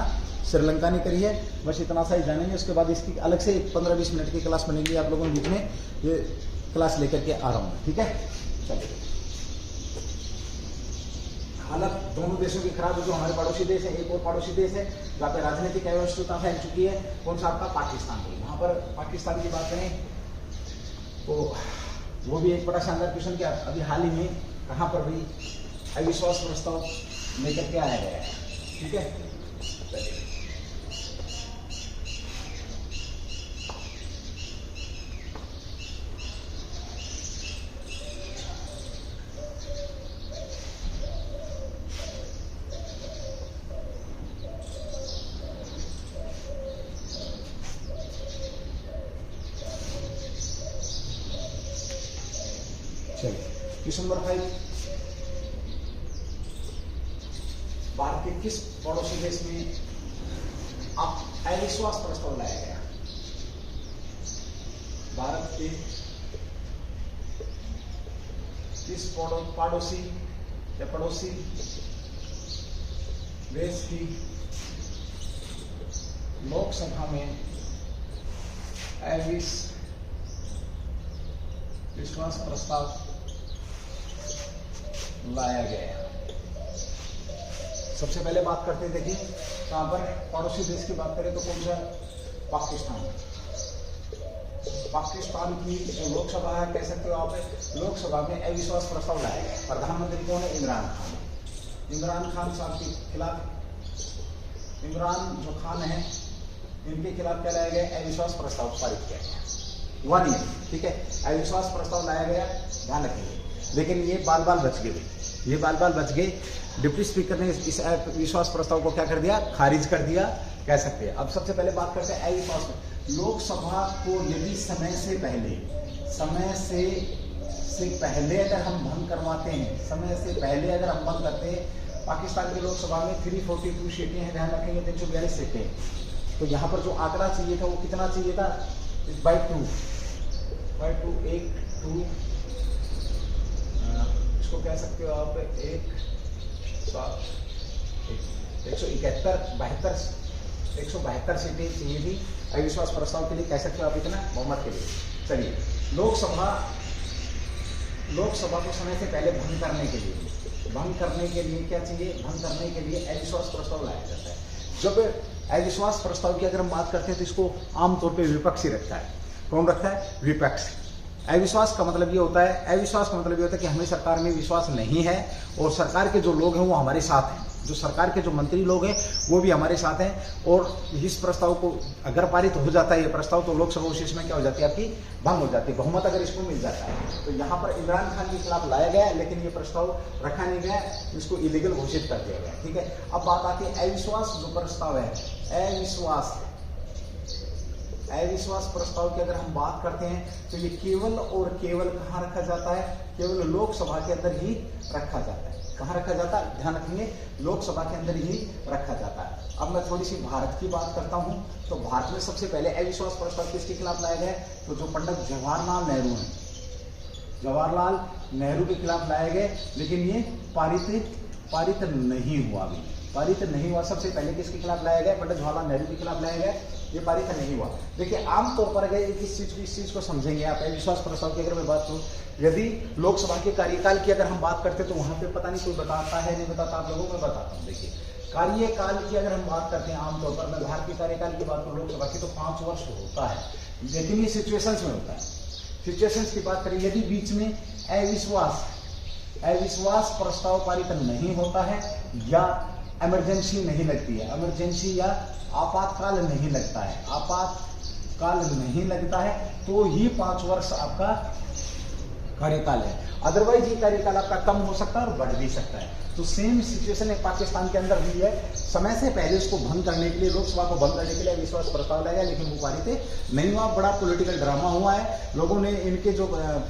श्रीलंका ने करी है। बस इतना सा ही जानेंगे, उसके बाद इसकी अलग से 15-20 मिनट की क्लास बनेगी आप लोगों के बीच में, ये क्लास लेकर के आ रहा हूँ। ठीक है, चलिए। हालत दोनों देशों की खराब है। जो हमारे पड़ोसी देश है, एक और पड़ोसी देश है जहाँ पे राजनीतिक अनिश्चितता फैल चुकी है, कौन सा आपका पाकिस्तान। वहां पर पाकिस्तान की बात करें तो वो भी एक बड़ा शानदार क्वेश्चन किया। अभी हाल ही में कहाँ पर भी अविश्वास प्रस्ताव लेकर के आया गया है। ठीक है, क्वेश्चन नंबर 5, भारत के किस पड़ोसी देश में अब अविश्वास प्रस्ताव लाया गया। भारत के किस पड़ोसी या पड़ोसी देश की लोकसभा में अविश्वास प्रस्ताव लाया गया। सबसे पहले बात करते हैं, देखिए कहां पर पड़ोसी देश की बात करें तो कौन सा? पाकिस्तान। पाकिस्तान की जो लोकसभा है, कह सकते हो आप, लोकसभा में अविश्वास प्रस्ताव लाया गया। प्रधानमंत्री कौन है? इमरान खान। इमरान खान साहब के खिलाफ, इमरान जो खान है, इनके खिलाफ क्या लाया गया? अविश्वास प्रस्ताव पारित किया गया। 1 ईयर, ठीक है, अविश्वास प्रस्ताव लाया गया, ध्यान रखेंगे। लेकिन ये बाल बाल बच गए, ये बाल बाल बच गए। डिप्टी स्पीकर ने इस विश्वास प्रस्ताव को क्या कर दिया? खारिज कर दिया, कह सकते हैं। अब सबसे पहले बात करते हैं अविश्वास। लोकसभा को यदि समय से पहले अगर हम भंग करवाते हैं, समय से पहले अगर हम भंग करते हैं, पाकिस्तान की लोकसभा में 342 सीटें हैं, ध्यान रखेंगे, 342 सीटें। तो यहाँ पर जो आंकड़ा चाहिए था वो कितना चाहिए था? 2 इसको कह सकते हो आप 172 सीटें चाहिए थी अविश्वास प्रस्ताव के लिए, कह सकते हो आप इतना बहुमत के लिए। चलिए, लोकसभा को समय से पहले भंग करने के लिए क्या चाहिए? भंग करने के लिए अविश्वास प्रस्ताव लाया जाता है। जब अविश्वास प्रस्ताव की अगर हम बात करते हैं तो इसको आमतौर पे विपक्षी रखता है। कौन रखता है? विपक्ष। अविश्वास का मतलब ये होता है, कि हमें सरकार में विश्वास नहीं है और सरकार के जो लोग हैं वो हमारे साथ हैं, जो सरकार के जो मंत्री लोग हैं वो भी हमारे साथ हैं। और इस प्रस्ताव को अगर पारित हो जाता है ये प्रस्ताव, तो लोकसभा उस में क्या हो जाती है? आपकी भंग हो जाती है, बहुमत अगर इसको मिल जाता है। तो यहाँ पर इमरान खान के खिलाफ लाया गया, लेकिन ये प्रस्ताव रखा नहीं गया, इसको इलीगल घोषित कर दिया गया, ठीक है। अब बात आती है अविश्वास जो प्रस्ताव है, अविश्वास प्रस्ताव की अगर हम बात करते हैं तो ये केवल और केवल कहाँ रखा जाता है? केवल लोकसभा के अंदर ही रखा जाता है। कहाँ रखा जाता है? ध्यान रखेंगे, लोकसभा के अंदर ही रखा जाता है। अब मैं थोड़ी सी भारत की बात करता हूं, तो भारत में सबसे पहले अविश्वास प्रस्ताव किसके खिलाफ लाया गया? तो जो पंडित जवाहरलाल नेहरू हैं, जवाहरलाल नेहरू के खिलाफ लाए गए, लेकिन ये पारित नहीं हुआ। अभी पारित नहीं हुआ। सबसे पहले किसके खिलाफ लाया गया? पंडित जवाहरलाल नेहरू के खिलाफ लाया गया, ये पारित नहीं हुआ। देखिए, आमतौर पर अगर इस चीज को समझेंगे आप, अविश्वास प्रस्ताव की अगर मैं बात करूं, यदि लोकसभा के कार्यकाल की अगर हम बात करते हैं तो वहां पे पता नहीं कोई बताता है नहीं बताता, आप लोगों को मैं बताता हूँ। देखिए, कार्यकाल की अगर हम बात करते हैं, आमतौर पर मैं भारत के कार्यकाल की बात करूँ लोकसभा की, तो 5 वर्ष होता है, लेकिन ये सिचुएशंस में होता है। सिचुएशंस की बात करें, यदि बीच में अविश्वास प्रस्ताव पारित नहीं होता है या इमरजेंसी नहीं लगती है, इमरजेंसी या आपातकाल नहीं लगता है, आपातकाल नहीं लगता है, तो ही 5 वर्ष आपका कार्यकाल है। अदरवाइज ये कार्यकाल आपका कम हो सकता है और बढ़ भी सकता है। तो सेम सिचुएशन एक पाकिस्तान के अंदर हुई है। समय से पहले उसको भंग करने के लिए, लोकसभा को भंग करने के लिए अविश्वास प्रस्ताव लाया गया, लेकिन वो पारित नहीं हुआ। बड़ा पॉलिटिकल ड्रामा हुआ है। लोगों ने, इनके जो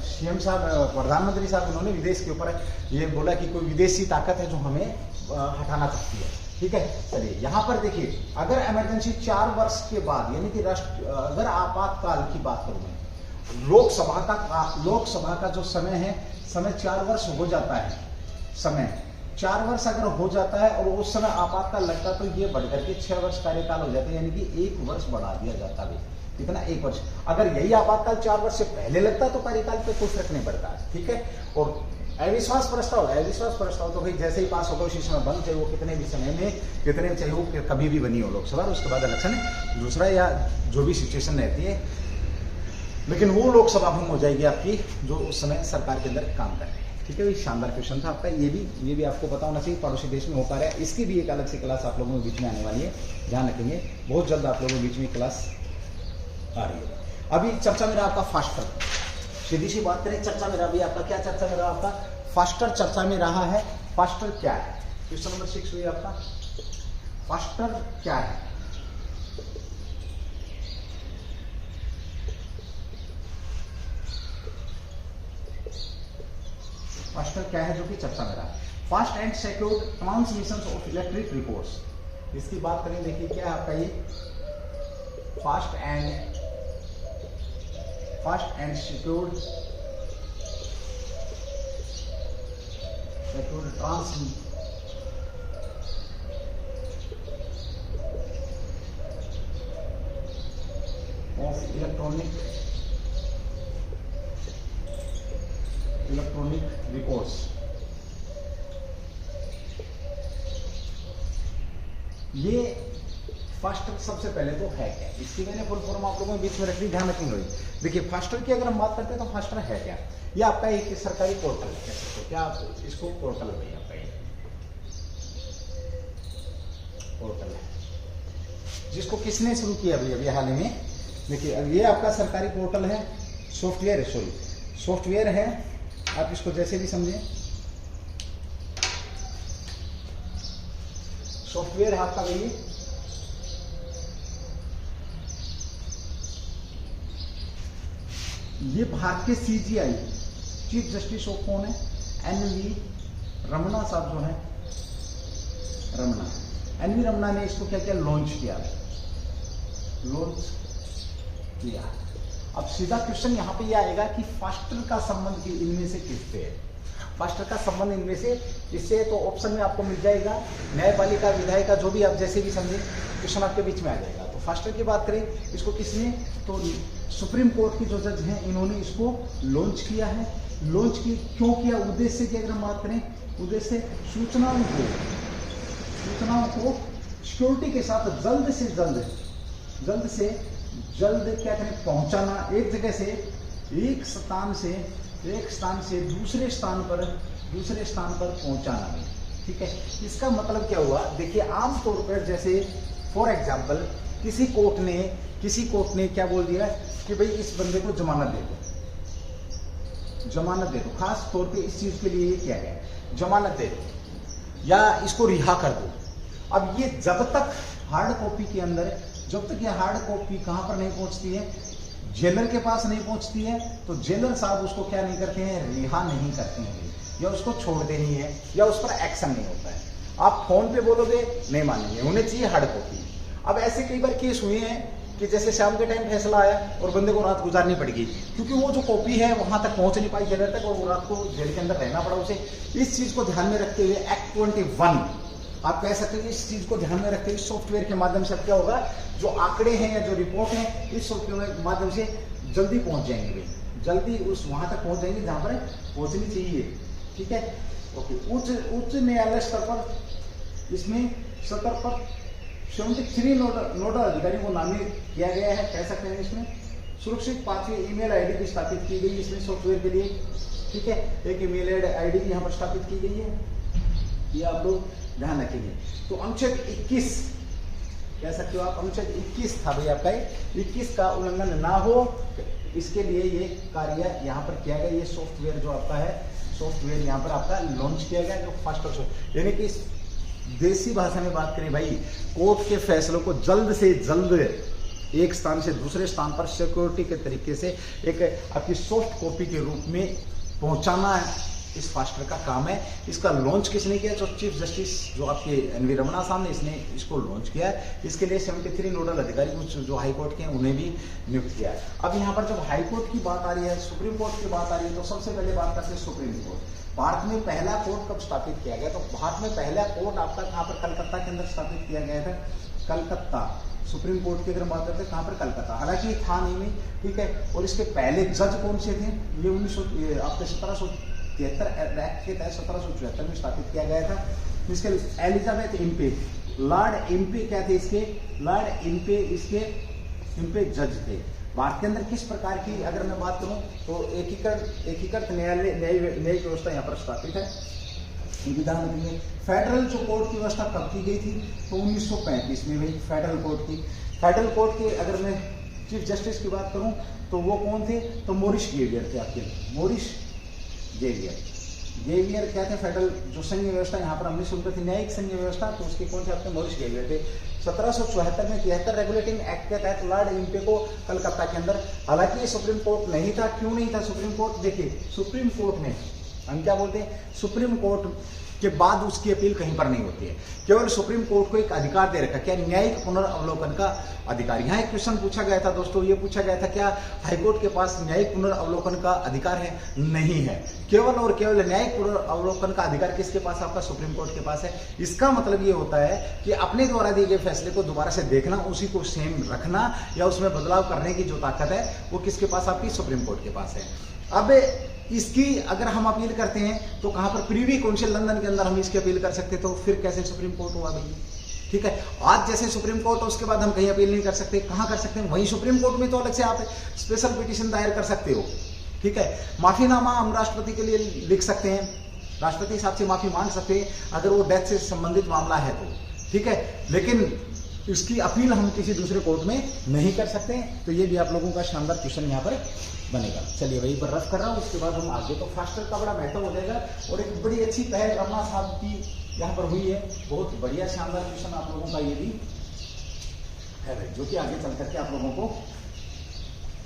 सीएम साहब, प्रधानमंत्री साहब, उन्होंने विदेश के ऊपर ये बोला कि कोई विदेशी ताकत है जो हमें हटाना चाहती है, ठीक है। चलिए, यहाँ पर देखिए, अगर इमरजेंसी 4 वर्ष के बाद, यानी कि अगर आपातकाल की बात करूं मैं, लोकसभा का जो समय है, समय 4 वर्ष हो जाता है, समय 4 वर्ष अगर हो जाता है और उस समय आपातकाल लगता है, तो ये बढ़कर के 6 वर्ष कार्यकाल हो जाते हैं, यानी कि 1 वर्ष बढ़ा दिया जाता है। कितना? 1 वर्ष। अगर यही आपातकाल 4 वर्ष से पहले लगता तो कार्यकाल पे कुछ रखने पड़ता है, ठीक है। और अविश्वास प्रस्ताव तो भाई जैसे ही पास होगा उसी समय बंद, चाहे वो कितने भी समय में, कितने चाहे वो कभी भी बनी हो लोकसभा, उसके बाद इलेक्शन है दूसरा या जो भी सिचुएशन रहती है, लेकिन वो लोकसभा भंग हो जाएगी आपकी जो उस समय सरकार के अंदर काम कर रही है, ठीक है। शानदार क्वेश्चन था आपका, ये भी आपको पता होना चाहिए, पड़ोसी देश में हो पा रहा है। इसकी भी एक अलग से क्लास आप लोगों के बीच में आने वाली है, ध्यान रखेंगे, बहुत जल्द आप लोगों के बीच में क्लास आ रही है। अभी चर्चा मेरा आपका फास्टर, सीधी सी बात करें, चर्चा में रहा भी आपका, क्या चर्चा में रहा आपका? फास्टर चर्चा में रहा है। फास्टर क्या है? क्वेश्चन नंबर 6 हुई आपका, फास्टर क्या है? फास्टर क्या है जो कि चर्चा में रहा? Fast and secure transmission of electric reports, इसकी बात करें। देखिए, क्या है आपका ये fast first and secured transmission of electronic records. ये फास्टर सबसे पहले तो है क्या, इसकी मैंने फुल फॉर्म आप लोगों के बीच में रख दी, ध्यान रखेंगे। देखिए फास्टर की अगर हम बात करते हैं तो फास्टर है क्या, ये आपका एक सरकारी पोर्टल है, क्या आप इसको पोर्टल है, आपका ये पोर्टल है जिसको किसने शुरू किया अभी हाल ही में। देखिए अब ये आपका सरकारी पोर्टल है, सॉफ्टवेयर है, सॉफ्टवेयर है, आप इसको जैसे भी समझें, सॉफ्टवेयर है आपका भाई। ये भारत के सीजीआई चीफ जस्टिस ऑफ कौन है, एनवी रमना साहब जो है, एनवी रमना ने इसको क्या किया, लॉन्च किया। अब सीधा क्वेश्चन यहां पे ये आएगा कि फास्टर का संबंध इनमें से किससे है, फास्टर का संबंध इनमें से किससे, तो ऑप्शन में आपको मिल जाएगा न्यायपालिका, विधायिका, जो भी आप जैसे भी समझे क्वेश्चन आपके बीच में आ जाएगा। तो फास्टर की बात करें, इसको किसने, तो सुप्रीम कोर्ट की जो जज हैं इन्होंने इसको लॉन्च किया है। लॉन्च की क्यों किया, उद्देश्य की अगर हम बात करें, उद्देश्य सूचनाओं को सिक्योरिटी के साथ जल्द से जल्द क्या करें, पहुंचाना, एक जगह से एक स्थान से दूसरे स्थान पर पहुंचाना भी, ठीक है। इसका मतलब क्या हुआ, देखिए आमतौर पर जैसे फॉर एग्जाम्पल किसी कोर्ट ने क्या बोल दिया कि भाई इस बंदे को जमानत दे दो, खास तौर पे इस चीज के लिए ये किया गया, जमानत दे दो या इसको रिहा कर दो। अब ये जब तक हार्ड कॉपी के अंदर, जब तक ये हार्ड कॉपी कहां पर नहीं पहुंचती है, जेलर के पास नहीं पहुंचती है, तो जेलर साहब उसको क्या नहीं करते हैं, रिहा नहीं करते हैं, या उसको छोड़ते नहीं है, या उस पर एक्शन नहीं होता है। आप फोन पे बोलोगे नहीं मानेंगे, उन्हें चाहिए हार्ड कॉपी। अब ऐसे कई बार केस हुए हैं कि जैसे शाम के टाइम फैसला आया और बंदे को रात गुजारनी पड़ गई, क्योंकि वो जो कॉपी है वहां तक पहुंच नहीं पाई जेलर तक, और वो रात को जेल के अंदर रहना पड़ा उसे। इस चीज को ध्यान में रखते हुए एक्ट 21 आप कह सकते हो, इस चीज को ध्यान में रखते हुए सॉफ्टवेयर के माध्यम से क्या होगा, जो आंकड़े हैं या जो रिपोर्ट है, इस सॉफ्टवेयर के माध्यम से जल्दी पहुंच जाएंगे, जल्दी उस वहां तक पहुंच जाएंगे जहां पर पहुंचनी चाहिए, ठीक है। ओके, उच्च न्यायालय स्तर पर इसमें 73 नोडल अधिकारियों को नामित किया गया है, कह सकते हैं। इसमें सुरक्षित 5वीं ईमेल आईडी भी स्थापित की गई इसमें सॉफ्टवेयर के लिए, ठीक है। एक ईमेल आईडी भी यहाँ पर स्थापित की गई है, ये आप लोग ध्यान रखेंगे। तो अनुच्छेद 21 कह सकते हो आप, अनुच्छेद 21 था भाई आपका, 21 का उल्लंघन ना हो, इसके लिए ये कार्य यहाँ पर किया गया। ये सॉफ्टवेयर जो आपका है, सॉफ्टवेयर यहाँ पर आपका लॉन्च किया गया, जो फास्टर, यानी कि देसी भाषा में बात करें भाई, कोर्ट के फैसलों को जल्द से जल्द एक स्थान से दूसरे स्थान पर सिक्योरिटी के तरीके से एक आपकी सॉफ्ट कॉपी के रूप में पहुंचाना इस फास्टर का काम है। इसका लॉन्च किसने किया, जो चीफ जस्टिस जो आपके एनवी रमना साहब ने इसने इसको लॉन्च किया है। इसके लिए 73 नोडल अधिकारी जो हाई कोर्ट के हैं उन्हें भी नियुक्त किया है। अब यहाँ पर जब हाई कोर्ट की बात आ रही है, सुप्रीम कोर्ट की बात आ रही है, तो सबसे पहले बात करते हैं सुप्रीम कोर्ट। भारत में पहला कोर्ट कब स्थापित किया गया, तो भारत में पहला कोर्ट आपका कहाँ पर, कलकत्ता के अंदर स्थापित किया गया था, कलकत्ता। सुप्रीम कोर्ट की अगर बात करते हैं कहाँ पर, कलकत्ता, हालांकि था नहीं में, ठीक है। और इसके पहले जज कौन से थे, ये 1773 एक्ट के तहत 1774 में स्थापित किया गया था। इसके एलिजाबेथ इम्पे, लॉर्ड इम्पे क्या थे, इसके लॉर्ड इम्पे इम्पे जज थे। भारत के अंदर किस प्रकार की अगर मैं बात करूं तो एकीकृत न्यायिक व्यवस्था यहाँ पर स्थापित है। विधान में फेडरल जो कोर्ट की व्यवस्था कब की गई थी, तो 1935 में भाई फेडरल कोर्ट की अगर मैं चीफ जस्टिस की बात करूं तो वो कौन थे, तो मोरिस जेवियर थे आपके, मोरिस जेवियर क्या थे, फेडरल जो संघ व्यवस्था यहाँ पर हमने सुनते थे, न्यायिक संघ व्यवस्था, तो उसके कौन थे आपके, मोरिस जेवियर थे। 1774 में 73 रेगुलेटिंग एक्ट के तहत लॉर्ड इम्पे को कलकत्ता के अंदर, हालांकि ये सुप्रीम कोर्ट नहीं था, क्यों नहीं था सुप्रीम कोर्ट, देखिए सुप्रीम कोर्ट में हम क्या बोलते हैं, सुप्रीम कोर्ट के बाद उसकी अपील कहीं पर नहीं होती है। केवल सुप्रीम कोर्ट को एक अधिकार दे रखा, क्या न्यायिक पुनर्अवलोकन का अधिकार। यहाँ एक क्वेश्चन पूछा गया था दोस्तों, ये पूछा गया था क्या हाईकोर्ट के पास न्यायिक पुनर्अवलोकन का अधिकार है? नहीं है। केवल और केवल न्यायिक पुनर्अवलोकन का अधिकार किसके पास? आपका सुप्रीम कोर्ट के पास है। इसका मतलब ये होता है कि अपने द्वारा दिए गए फैसले को दोबारा से देखना, उसी को सेम रखना या उसमें बदलाव करने की जो ताकत है वो किसके पास? आपकी सुप्रीम कोर्ट के पास है। अब इसकी अगर हम अपील करते हैं तो कहां पर? प्रीवी काउंसिल लंदन के अंदर हम इसकी अपील कर सकते, तो फिर कैसे सुप्रीम कोर्ट हुआ भाई? ठीक है, आज जैसे सुप्रीम कोर्ट उसके बाद हम कहीं अपील नहीं कर सकते, कहां कर सकते हैं? वहीं सुप्रीम कोर्ट में तो अलग से आप स्पेशल पिटीशन दायर कर सकते हो। ठीक है, माफीनामा हम राष्ट्रपति के लिए लिख सकते हैं, राष्ट्रपति साहब से माफी मांग सकते हैं अगर वो डेथ से संबंधित मामला है तो। ठीक है, लेकिन इसकी अपील हम किसी दूसरे कोर्ट में नहीं कर सकते हैं। तो ये भी आप लोगों का शानदार क्वेश्चन यहाँ पर बनेगा। चलिए वही पर रफ कर रहा हूँ, उसके बाद हम आगे तो फास्टर का बड़ा महत्व हो जाएगा। और एक बड़ी अच्छी पहल रमना साहब की यहाँ पर हुई है, बहुत बढ़िया शानदार क्वेश्चन आप लोगों का ये भी है जो कि आगे चल करके आप लोगों को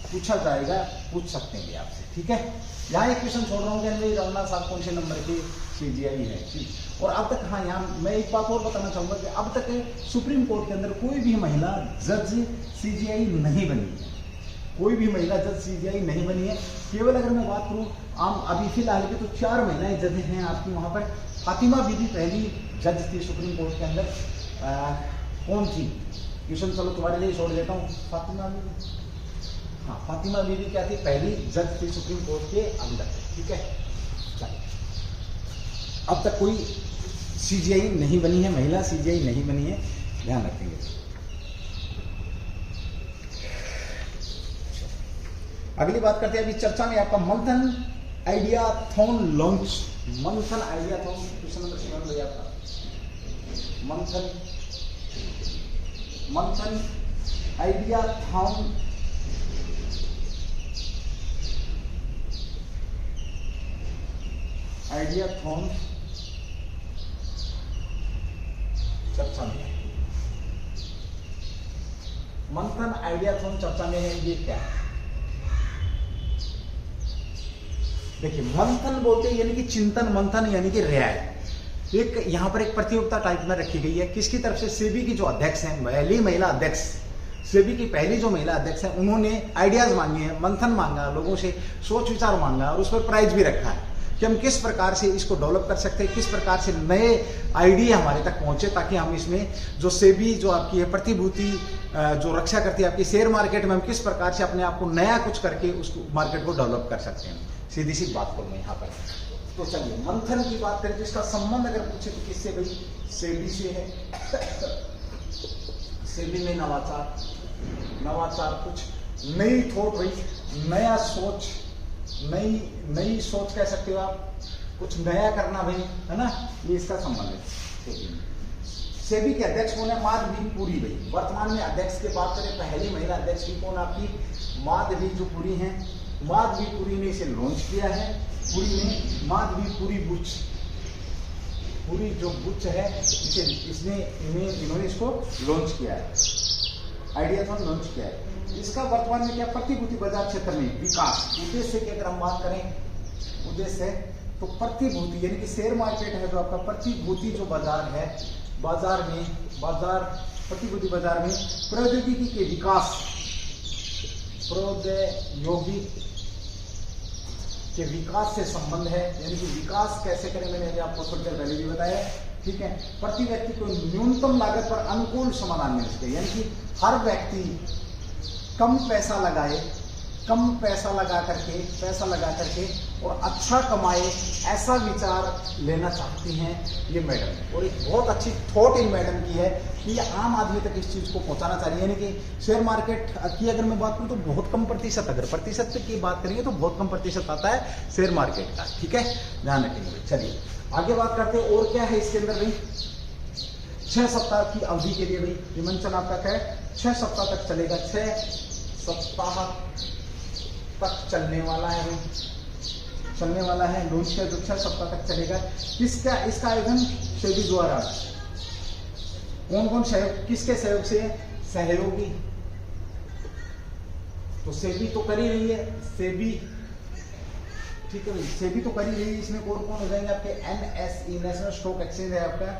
पूछा जाएगा, पूछ सकते हैं आपसे। ठीक है, यहाँ एक क्वेश्चन छोड़ रहा हूँ कि रमना साहब कौन से नंबर की CGI है। ठीक, और अब तक हाँ यहाँ मैं एक बात और बताना चाहूंगा कि अब तक सुप्रीम कोर्ट के अंदर कोई भी महिला जज CGI नहीं बनी है, कोई भी महिला जज CGI नहीं बनी है। केवल अगर मैं बात करूं आम अभी फिलहाल की तो 4 महिलाएं जज हैं आपकी वहां पर। फातिमा बीबी पहली जज थी सुप्रीम कोर्ट के अंदर। कौन थी? क्वेश्चन चलो तुम्हारे लिए छोड़ देता हूँ। फातिमा बीबी, हाँ फातिमा बीबी क्या थी? पहली जज थी सुप्रीम कोर्ट के अंदर। ठीक है, चलिए अब तक कोई CGI नहीं बनी है, महिला CGI नहीं बनी है, ध्यान रखेंगे। अगली बात करते हैं अभी चर्चा में आपका मंथन आइडियाथॉन लॉन्च। मंथन आइडियाथॉन क्वेश्चन नंबर 7 भैया आपका मंथन आइडियाथॉन चर्चा में है। मंथन आइडियाथॉन चर्चा में है, ये क्या है? देखिए मंथन बोलते हैं यानी कि चिंतन मंथन यानी कि राय। एक यहाँ पर एक प्रतियोगिता टाइप में रखी गई है, किसकी तरफ से? सेबी की जो अध्यक्ष हैं, पहली महिला अध्यक्ष, सेबी की पहली जो महिला अध्यक्ष है, उन्होंने आइडियाज मांगे हैं, मंथन मांगा, लोगों से सोच विचार मांगा और उस पर प्राइज भी रखा है कि हम किस प्रकार से इसको डेवलप कर सकते हैं, किस प्रकार से नए आइडिया हमारे तक पहुंचे, ताकि हम इसमें जो सेबी जो आपकी है प्रतिभूति जो रक्षा करती है आपकी शेयर मार्केट में, हम किस प्रकार से अपने आप को नया कुछ करके उस मार्केट को डेवलप कर सकते हैं। सीधी सी बात करूँ यहाँ पर। तो चलिए मंथन की बात करें तो इसका संबंध अगर पूछे तो किससे? भाई सेबी से है। सेबी में नवाचार कुछ नई थॉट, भाई नया सोच, नई सोच कह सकते हो आप, कुछ नया करना भाई, है ना, ये इसका संबंध है। सेबी के अध्यक्ष कौन है? माधवी पुरी। भाई वर्तमान में अध्यक्ष की बात करें, पहली महिला अध्यक्ष की कौन? आपकी माधवी जो पुरी है, माधवी पुरी ने इसे लॉन्च किया है। पुरी ने माधवी पुरी बुच, पुरी जो बुच है इन्होंने इसको लॉन्च किया है, आइडियाथॉन लॉन्च किया है। इसका वर्तमान में क्या? प्रतिभूति बाजार क्षेत्र में विकास उद्देश्य की अगर हम बात करें, उद्देश्य तो प्रतिभूति यानी कि शेयर मार्केट है जो आपका प्रतिभूति जो बाजार है, प्रतिभूति बाजार में प्रौद्योगिकी के विकास, प्रौद्योगिकी के विकास से संबंध है। यानी कि विकास कैसे करें, मैंने अभी आपको थोड़ी देर पहले भी बताया। ठीक है, प्रति व्यक्ति को न्यूनतम लागत पर अनुकूल समाधान मिल सके, यानी कि हर व्यक्ति कम पैसा लगा करके और अच्छा कमाए, ऐसा विचार लेना चाहती हैं ये मैडम। और एक बहुत अच्छी थॉट इन मैडम की है कि ये आम आदमी तक इस चीज को पहुंचाना चाह रही है। यानी कि शेयर मार्केट की अगर मैं बात करूं तो बहुत कम प्रतिशत, अगर प्रतिशत की बात करेंगे तो बहुत कम प्रतिशत आता है शेयर मार्केट का। ठीक है, ध्यान रखेंगे। चलिए आगे बात करते हैं और क्या है इसके अंदर। भाई 6 सप्ताह की अवधि के लिए भाई ये मंचन आपका क्या है? 6 सप्ताह तक चलेगा, 6 सप्ताह तक चलने वाला है भाई, चलने वाला है लॉन्च का जो 6 सप्ताह तक चलेगा। इसका आयोजन सेबी द्वारा कौन कौन सहयोग, किसके सहयोग से? सहयोगी तो सेबी तो कर ही रही है, सेबी ठीक है भाई, सेबी तो कर ही रही है, इसमें कौन कौन हो जाएंगे आपके, NSE नेशनल स्टॉक एक्सचेंज है आपका,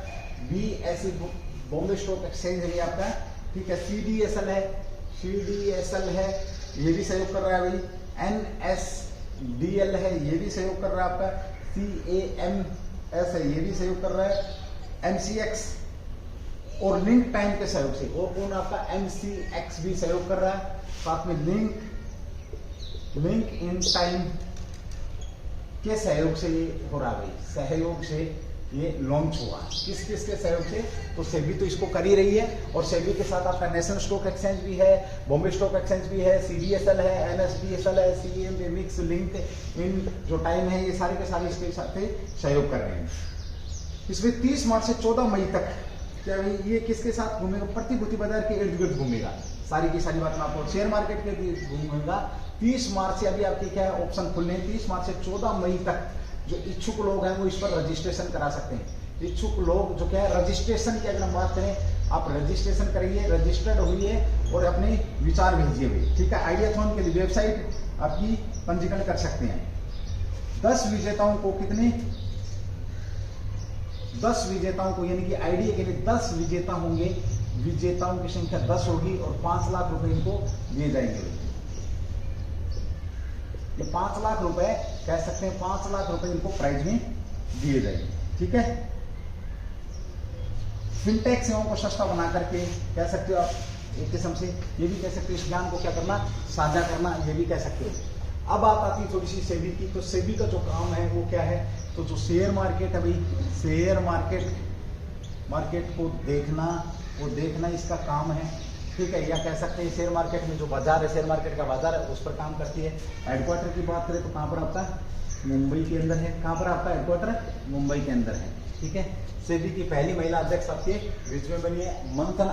BSE बॉम्बे स्टॉक एक्सचेंज है आपका, ठीक है, CDSL है, ये भी सहयोग कर रहा है भाई, NSDL है, ये भी सहयोग कर रहा है आपका, CAMS है, ये भी सहयोग कर रहा है, MCX और लिंक टाइम के सहयोग से, और कौन आपका MCX भी सहयोग कर रहा है, साथ में लिंक इन टाइम के सहयोग से ये हो रहा है, सहयोग से ये लॉन्च हुआ। किस किस के सहयोग से, तो सेबी तो इसको कर ही रही है, और सेबी के साथ आपका नेशनल स्टॉक एक्सचेंज भी है, बॉम्बे स्टॉक एक्सचेंज भी है, CDSL है, NSDSL है, CMX लिंक इन जो टाइम है, ये सारे के सारे इसके साथ सहयोग कर रहे हैं। इसमें 30 मार्च से 14 मई तक क्या भाई ये किसके साथ घूमेगा, प्रतिभूति बाजार के इर्द गिर्द घूमेगा, सारी की सारी बात मैं आपको शेयर मार्केट के घूमेगा। 30 मार्च से अभी आपके क्या है ऑप्शन खुलने हैं, 30 मार्च से 14 मई तक जो इच्छुक लोग हैं वो इस पर रजिस्ट्रेशन करा सकते हैं। इच्छुक लोग जो क्या है रजिस्ट्रेशन की अगर हम बात करें, आप रजिस्ट्रेशन करिए, रजिस्टर्ड हुई और अपने विचार भेजिए हुए, ठीक है। आइडियाथॉन के लिए वेबसाइट आपकी पंजीकरण कर सकते हैं। 10 विजेताओं को कितने, 10 विजेताओं को यानी कि आइडिया के लिए 10 विजेता होंगे, विजेताओं की संख्या 10 होगी और 5 लाख रुपए इनको दिए जाएंगे। ये 5 लाख रुपए कह सकते हैं, 5 लाख रुपए इनको प्राइज में दिए जाएंगे, ठीक है। फिनटेक सेवाओं को सस्ता बना करके कह सकते हो आप, एक किस्म से ये भी कह सकते हो, इस ज्ञान को क्या करना, साझा करना, ये भी कह सकते हो। अब बात आती है थोड़ी सी सेबी की, तो सेबी का जो काम है वो क्या है, तो जो शेयर मार्केट है भाई, शेयर मार्केट को देखना इसका काम है, ठीक है। या कह सकते हैं शेयर मार्केट में जो बाजार है, शेयर मार्केट का बाजार है, उस पर काम करती है। हेडक्वार्टर की बात करें तो कहाँ पर आपका, मुंबई के अंदर है। कहाँ पर आपका हेडक्वार्टर, मुंबई के अंदर है, ठीक है। सेबी की पहली महिला अध्यक्ष आपके बीच में बनी है। मंथन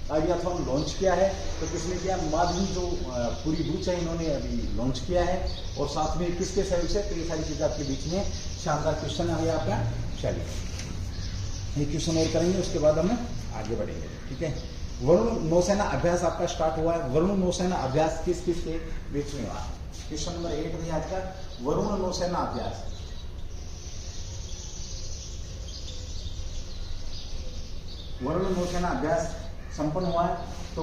आइडियाथॉन लॉन्च किया है, तो किसने किया, माधवी जो पूरी बूच है इन्होंने अभी लॉन्च किया है, और साथ में किसके सहयोग से, तो ये सारी चीजें आपके बीच में शानदार क्वेश्चन आ गया आपका। चलिए एक क्वेश्चन और करेंगे, उसके बाद हम आगे बढ़ेंगे, ठीक है। वरुण नौसेना अभ्यास आपका स्टार्ट हुआ है। वरुण नौसेना अभ्यास किस किस के बीच में हुआ, क्वेश्चन नंबर 8 में आज का वरुण नौसेना अभ्यास। वरुण नौसेना अभ्यास संपन्न हुआ है, तो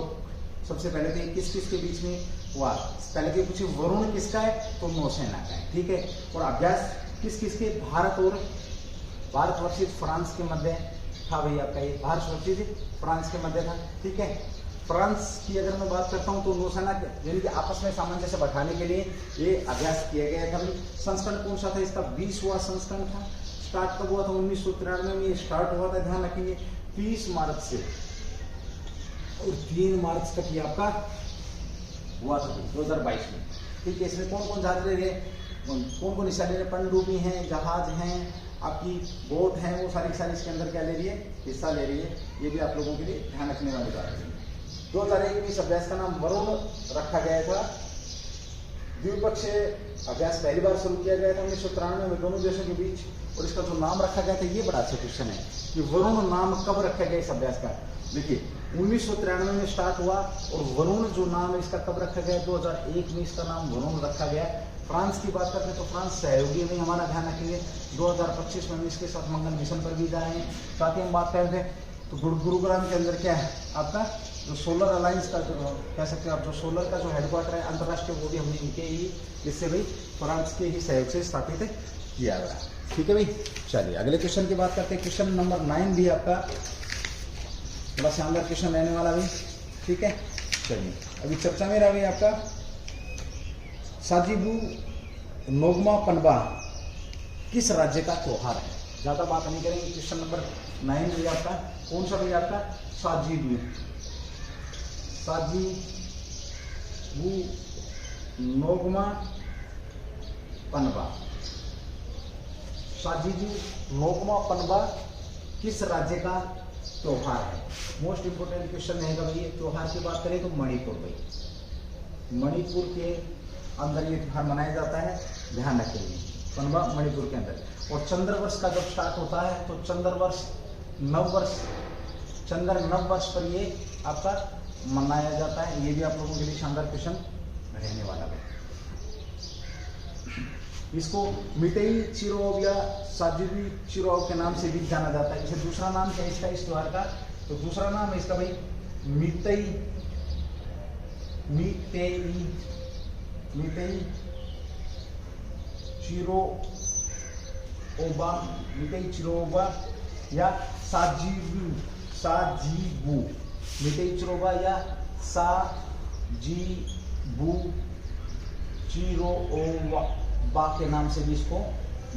सबसे पहले तो किस किस के बीच में हुआ, पहले तो पूछिए वरुण किसका है, तो नौसेना का है, ठीक है। और अभ्यास किस किस के, भारत वर्सेस फ्रांस के मध्य था भाई आपका, ये भारत वर्सेस फ्रांस के मध्य था, ठीक है। फ्रांस की अगर मैं बात करता हूं तो नौसेना यानी कि आपस में सामंजस्य बैठाने के लिए ये अभ्यास किया गया था भाई। संस्करण कौन सा था इसका, 20वां संस्करण था। स्टार्ट कब हुआ था, 1993 में ये स्टार्ट हुआ था, ध्यान रखेंगे 30 मार्च से और 3 मार्च तक ये आपका हुआ था 2022 में, ठीक है। इसमें कौन कौन जहाज ले रहे, कौन कौन हिस्सा ले रहे, पनडुब्बी हैं, जहाज हैं, आपकी बोट है, वो सारी इसके अंदर क्या ले रही है, हिस्सा ले रही है। ये भी आप लोगों के लिए ध्यान रखने वाली बात है। 2001 में इस अभ्यास का नाम वरुण रखा गया था। द्विपक्षीय अभ्यास पहली बार शुरू किया गया था 1993 में दोनों देशों के बीच, और इसका जो नाम रखा गया था, ये बड़ा अच्छा क्वेश्चन है कि वरुण नाम कब रखा गया इस अभ्यास का। देखिए 1993 में स्टार्ट हुआ, और वरुण जो नाम है इसका कब रखा गया, 2001 में इसका नाम वरुण रखा गया। फ्रांस की बात करते हैं तो फ्रांस सहयोगी में हमारा ध्यान रखेंगे, 2025 में हम इसके साथ मंगल मिशन पर भी जा रहे हैं। साथ ही हम बात करते हैं तो गुरुग्राम के अंदर क्या है आपका, जो सोलर अलायंस का जो कह सकते हैं आप, जो सोलर का जो हेडक्वार्टर है अंतर्राष्ट्रीय, वो भी हमने इनके ही, इससे भाई फ्रांस के ही सहयोग से स्थापित किया गया, ठीक है भाई। चलिए अगले क्वेश्चन की बात करते हैं। क्वेश्चन नंबर 9 भी आपका बड़ा शानदार क्वेश्चन रहने वाला भाई, ठीक है। चलिए अभी चर्चा में रहा भाई आपका साजिबू नोगमा पनबा किस राज्य का त्योहार है। ज्यादा बात नहीं करेंगे। क्वेश्चन नंबर 9 भी आपका कौन सा भी आपका, साजिबू नोगमा पनबा। साजिबू नोगमा पनबा किस राज्य का त्योहार है। मोस्ट इंपोर्टेंट क्वेश्चन रहेगा भाई। त्योहार की बात करें तो मणिपुर भाई, मणिपुर के अंदर ये त्योहार मनाया जाता है, ध्यान रखेंगे। पनबा मणिपुर के अंदर। और चंद्र वर्ष का जब स्टार्ट होता है तो चंद्र नव वर्ष पर ये आपका मनाया जाता है। ये भी आप लोगों के लिए शानदार क्वेश्चन रहने वाला है। इसको मिटेई चिरोव या साजिबी चिरोव के नाम से भी जाना जाता है। जैसे दूसरा नाम क्या है इसका इस त्योहार का, तो दूसरा नाम है इसका भाई मितेई चिरोबा या साजीबू मितेई चिरोबा या साजीबू चिरोबा के नाम से भी इसको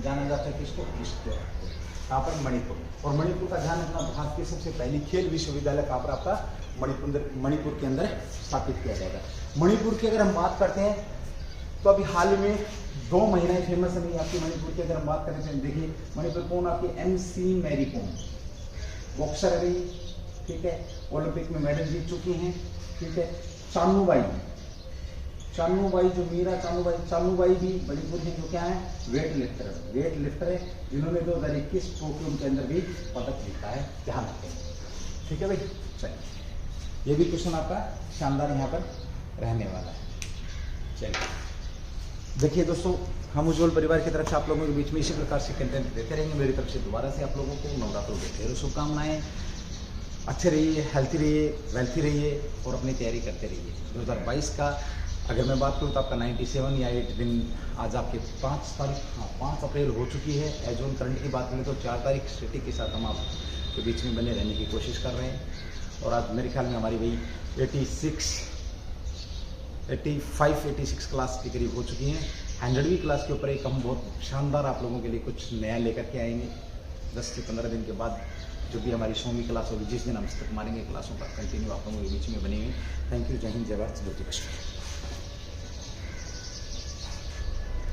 जाना जाता है। किसको? इस त्योहार को। कहाँ पर? मणिपुर। और मणिपुर का ध्यान रखना, भारत की सबसे पहली खेल विश्वविद्यालय कहाँ पर? आपका मणिपुर के अंदर स्थापित किया जाएगा। मणिपुर की अगर हम बात करते हैं तो अभी हाल ही में 2 महिलाएं फेमस है आपकी मणिपुर की। अगर हम बात करें तो देखिए मणिपुर कौन? आपकी MC मैरी कॉम, बॉक्सर है, ठीक है, ओलंपिक में मेडल जीत चुकी हैं, ठीक है। चानूबाई जो मीरा चानूबाई भी मणिपुर की, जो क्या है? वेट लिफ्टर है, जिन्होंने 2021 टोक्यो के अंदर भी पदक जीता है। ध्यान रखें, ठीक है भाई। चलिए, ये भी क्वेश्चन आपका शानदार यहाँ पर रहने वाला है। चलिए देखिए दोस्तों, हम उज्जवल परिवार की तरफ से आप लोगों के बीच में इसी प्रकार से कंटेंट देते रहेंगे। मेरी तरफ से दोबारा से आप लोगों को नवरात्रों की ढेरों शुभकामनाएं। अच्छे रहिए, हेल्थी रहिए, वेल्थी रहिए और अपनी तैयारी करते रहिए। 2022 का अगर मैं बात करूँ तो आपका 97 या 8 दिन, आज आपके 5 अप्रैल हो चुकी है। एज ऑन करंट की बात करें तो 4 तारीख सिटी के साथ हम आपके बीच में बने रहने की कोशिश कर रहे हैं। और आज मेरे ख्याल में हमारी भाई 85-86 क्लास के करीब हो चुकी हैं। 100वीं क्लास के ऊपर एक हम बहुत शानदार आप लोगों के लिए कुछ नया लेकर के आएंगे। 10 से 15 दिन के बाद जो भी हमारी 100वीं क्लास होगी, जिस दिन हम तक मारेंगे क्लासों का कंटिन्यू आप लोगों के बीच में बनी हुई। Thank you. जय हिंद, जय भारत, जय श्री कृष्ण।